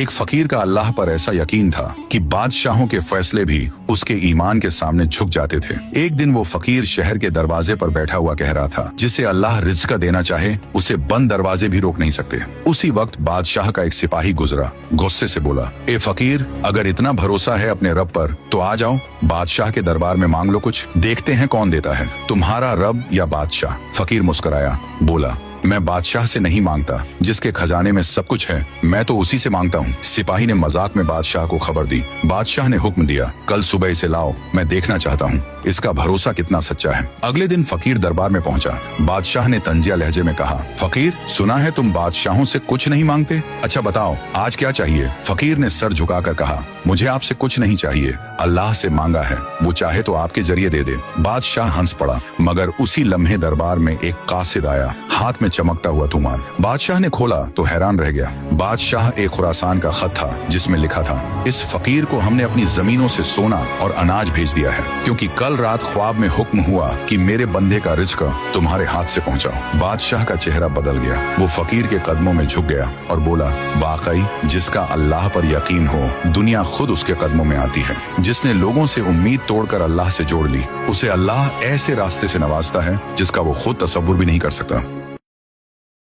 एक फकीर का अल्लाह पर ऐसा यकीन था कि बादशाहों के फैसले भी उसके ईमान के सामने झुक जाते थे। एक दिन वो फकीर शहर के दरवाजे पर बैठा हुआ कह रहा था, जिसे अल्लाह रिज़्क देना चाहे उसे बंद दरवाजे भी रोक नहीं सकते। उसी वक्त बादशाह का एक सिपाही गुजरा, गुस्से से बोला, ए फकीर, अगर इतना भरोसा है अपने रब पर तो आ जाओ, बादशाह के दरबार में मांग लो कुछ, देखते हैं कौन देता है, तुम्हारा रब या बादशाह। फकीर मुस्कुराया, बोला, मैं बादशाह से नहीं मांगता, जिसके खजाने में सब कुछ है, मैं तो उसी से मांगता हूँ। सिपाही ने मजाक में बादशाह को खबर दी। बादशाह ने हुक्म दिया, कल सुबह इसे लाओ, मैं देखना चाहता हूँ इसका भरोसा कितना सच्चा है। अगले दिन फकीर दरबार में पहुंचा। बादशाह ने तंजिया लहजे में कहा, फकीर, सुना है तुम बादशाहों से कुछ नहीं मांगते, अच्छा बताओ आज क्या चाहिए। फकीर ने सर झुकाकर कहा, मुझे आपसे कुछ नहीं चाहिए, अल्लाह से मांगा है, वो चाहे तो आपके जरिए दे दे। बादशाह हंस पड़ा, मगर उसी लम्हे दरबार में एक कासिद आया, हाथ में चमकता हुआ तूमान। बादशाह ने खोला तो हैरान रह गया। बादशाह एक खुरासान का खत था, जिसमें लिखा था, इस फकीर को हमने अपनी जमीनों से सोना और अनाज भेज दिया है, क्योंकि कल रात ख्वाब में हुक्म हुआ कि मेरे बंदे का रिज़्क तुम्हारे हाथ से पहुंचाओ। बादशाह का चेहरा बदल गया, वो फकीर के कदमों में झुक गया और बोला, वाकई जिसका अल्लाह पर यकीन हो, दुनिया खुद उसके कदमों में आती है। जिसने लोगों से उम्मीद तोड़कर अल्लाह से जोड़ ली, उसे अल्लाह ऐसे रास्ते से नवाजता है जिसका वो खुद तसव्वुर भी नहीं कर सकता।